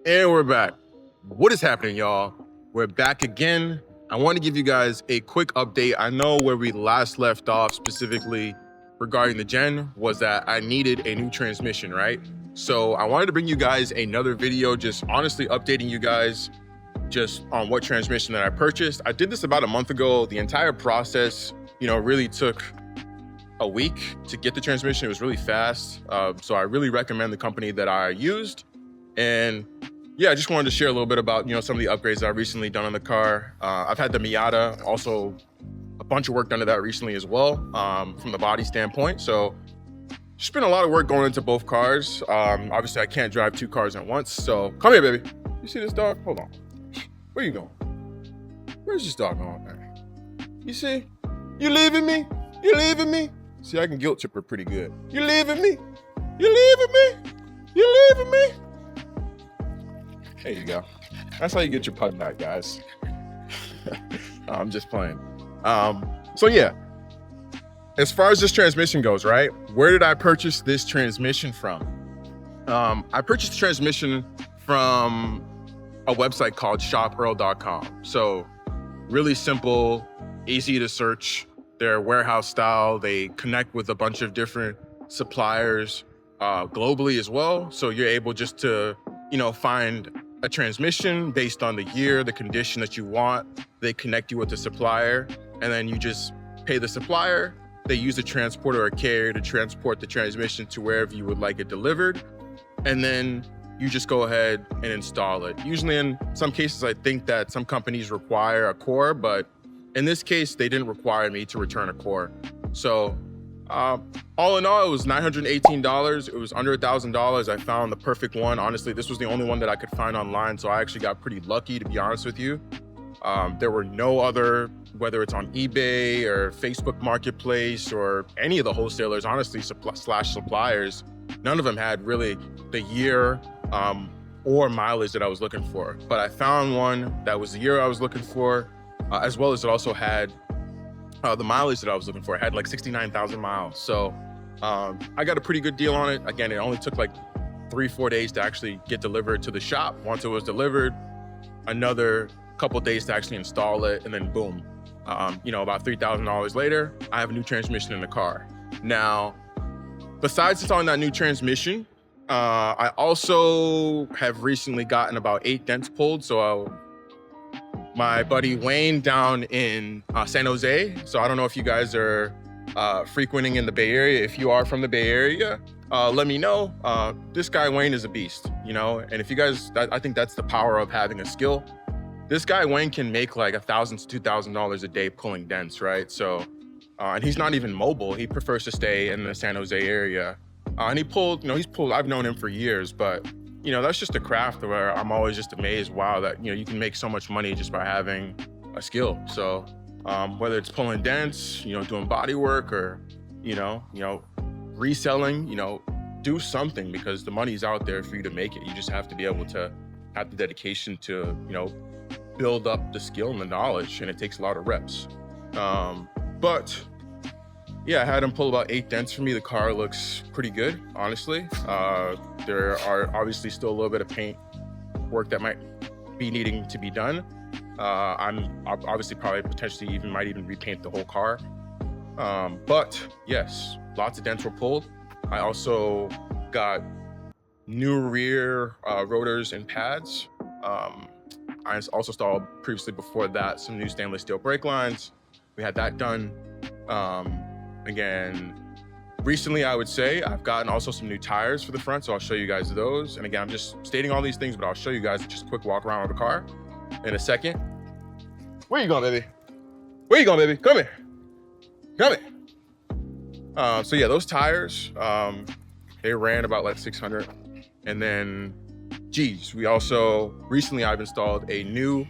And we're back. What is happening, y'all? We're back again. I want to give you guys a quick update. I know where we last left off specifically regarding the Gen was that I needed a new transmission, right? So I wanted to bring you guys another video, just honestly updating you guys just on what transmission that I purchased. I did this about a month ago. The entire process, really took a week to get the transmission. It was really fast. So I really recommend the company that I used. And yeah, I just wanted to share a little bit about, some of the upgrades that I've recently done on the car. I've had the Miata, also a bunch of work done to that recently as well, from the body standpoint. So just been a lot of work going into both cars. Obviously I can't drive two cars at once. So come here, baby. You see this dog? Hold on. Where you going? Where's this dog going, man? You see? You leaving me? You leaving me? See, I can guilt trip her pretty good. You leaving me? You leaving me? You leaving me? There you go. That's how you get your putt back, guys. I'm just playing. So yeah, as far as this transmission goes, right? Where did I purchase this transmission from? I purchased the transmission from a website called shopearl.com. So really simple, easy to search. They're warehouse style. They connect with a bunch of different suppliers globally as well. So you're able just to, find a transmission based on the year, the condition that you want. They connect you with the supplier, and then you just pay the supplier. They use a transporter or a carrier to transport the transmission to wherever you would like it delivered. And then you just go ahead and install it. Usually in some cases, I think that some companies require a core, but in this case, they didn't require me to return a core. So all in all, it was $918. It was under $1,000. I found the perfect one. Honestly, this was the only one that I could find online. So I actually got pretty lucky, to be honest with you. There were no other, whether it's on eBay or Facebook Marketplace or any of the wholesalers, honestly, slash suppliers, none of them had really the year or mileage that I was looking for. But I found one that was the year I was looking for, as well as it also had the mileage that I was looking for. It had like 69,000 miles. So I got a pretty good deal on it. Again, it only took like 3-4 days to actually get delivered to the shop. Once it was delivered, another couple days to actually install it, and then boom, about $3,000 later, I have a new transmission in the car. Now, besides installing that new transmission, I also have recently gotten about 8 dents pulled. So my buddy Wayne down in San Jose. So I don't know if you guys are frequenting in the Bay Area. If you are from the Bay Area, let me know. This guy Wayne is a beast, and if you guys, I think that's the power of having a skill. This guy Wayne can make like $1,000 to $2,000 a day pulling dents, right? So, and he's not even mobile. He prefers to stay in the San Jose area. And I've known him for years, but that's just a craft where I'm always just amazed, wow, that, you can make so much money just by having a skill. So whether it's pulling dents, doing body work, or, reselling, do something, because the money's out there for you to make it. You just have to be able to have the dedication to, build up the skill and the knowledge, and it takes a lot of reps. But yeah, I had him pull about 8 dents for me. The car looks pretty good, honestly. There are obviously still a little bit of paint work that might be needing to be done. I'm obviously probably potentially might even repaint the whole car. But yes, lots of dents were pulled. I also got new rear rotors and pads. I also installed previously before that some new stainless steel brake lines. We had that done. Again, recently, I would say I've gotten also some new tires for the front, so I'll show you guys those. And again, I'm just stating all these things, but I'll show you guys just a quick walk around of the car in a second. Where you going, baby? Where you going, baby? Come here. Come here. So yeah, those tires, they ran about like 600. And then, we also, recently I've installed a new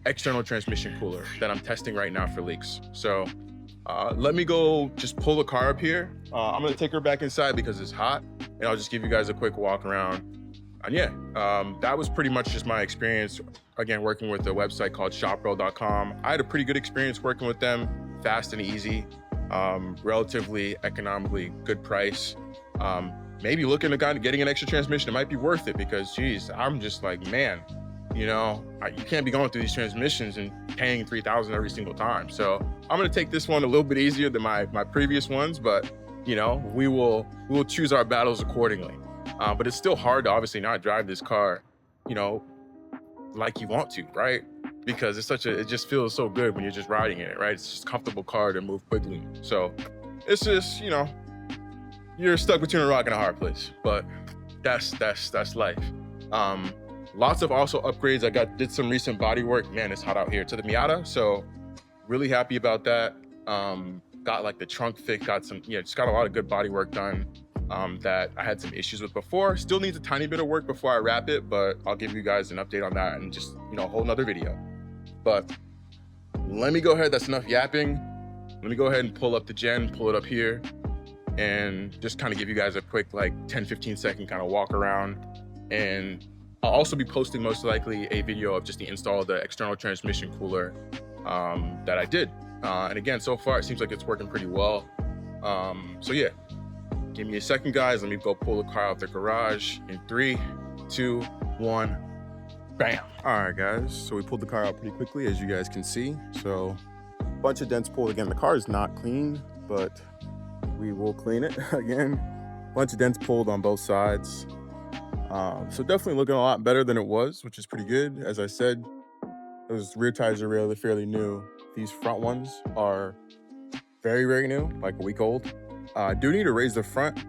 external transmission cooler that I'm testing right now for leaks. So let me go just pull the car up here. I'm gonna take her back inside because it's hot, and I'll just give you guys a quick walk around. And yeah, that was pretty much just my experience, again, working with a website called shopearl.com. I had a pretty good experience working with them, fast and easy, relatively economically good price. maybe looking at getting an extra transmission, it might be worth it, because geez, I'm just like, man, you know, you can't be going through these transmissions and paying $3,000 every single time. So I'm gonna take this one a little bit easier than my previous ones, but you know, we will choose our battles accordingly. But it's still hard to obviously not drive this car, you know, like you want to, right? Because it just feels so good when you're just riding in it, right? It's just a comfortable car to move quickly. So it's just, you know, you're stuck between a rock and a hard place, but that's life. Lots of also upgrades. Did some recent body work. Man, it's hot out here to the Miata. So really happy about that. Got like the trunk fixed, just got a lot of good body work done that I had some issues with before. Still needs a tiny bit of work before I wrap it, but I'll give you guys an update on that and just, you know, a whole nother video. But let me go ahead, that's enough yapping. Let me go ahead and pull up the Gen, pull it up here, and just kind of give you guys a quick like 10-15 second kind of walk around. And I'll also be posting most likely a video of just the install of the external transmission cooler that I did. And again, so far it seems like it's working pretty well. So yeah, give me a second, guys. Let me go pull the car out the garage in 3, 2, 1, bam. All right, guys, so we pulled the car out pretty quickly, as you guys can see. So a bunch of dents pulled. Again, the car is not clean, but we will clean it. Again, bunch of dents pulled on both sides. So definitely looking a lot better than it was, which is pretty good. As I said, those rear tires are really fairly new. These front ones are very, very new, like a week old. I do need to raise the front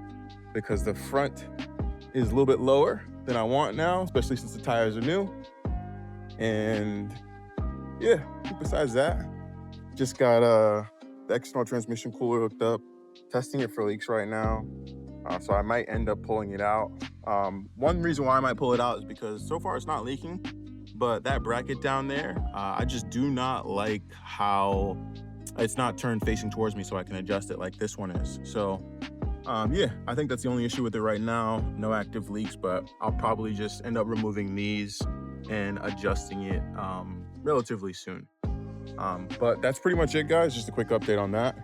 because the front is a little bit lower than I want now, especially since the tires are new. And yeah, besides that, just got the external transmission cooler hooked up, testing it for leaks right now. So I might end up pulling it out. One reason why I might pull it out is because so far it's not leaking, but that bracket down there, I just do not like how it's not turned facing towards me so I can adjust it like this one is. So yeah, I think that's the only issue with it right now. No active leaks, but I'll probably just end up removing these and adjusting it relatively soon. But that's pretty much it, guys. Just a quick update on that.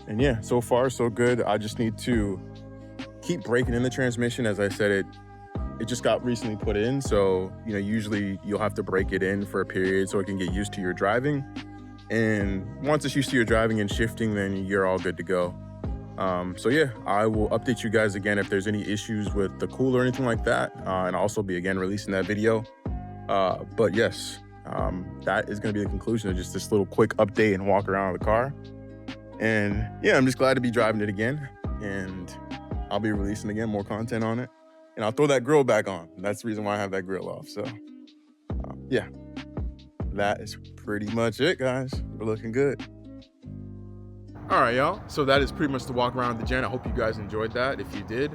And yeah, so far so good. I just need to keep breaking in the transmission. As I said, it just got recently put in, so you know, usually you'll have to break it in for a period so it can get used to your driving. And once it's used to your driving and shifting, then you're all good to go. So yeah, I will update you guys again if there's any issues with the cooler or anything like that, and I'll also be again releasing that video. But yes, that is going to be the conclusion of just this little quick update and walk around the car. And yeah, I'm just glad to be driving it again, and I'll be releasing again more content on it, and I'll throw that grill back on. That's the reason why I have that grill off. So yeah, that is pretty much it, guys. We're looking good. All right, y'all. So that is pretty much the walk around the Gen. I hope you guys enjoyed that. If you did,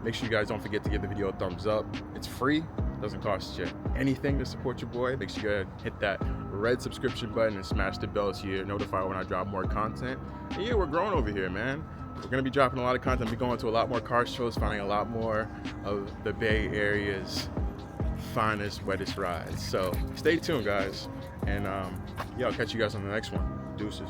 make sure you guys don't forget to give the video a thumbs up. It's free. Doesn't cost you anything to support your boy. Make sure you go hit that red subscription button and smash the bell so you're notified when I drop more content. And yeah, we're growing over here, man. We're gonna be dropping a lot of content. We're going to a lot more car shows, finding a lot more of the Bay Area's finest, wettest rides. So stay tuned, guys. And yeah, I'll catch you guys on the next one. Deuces.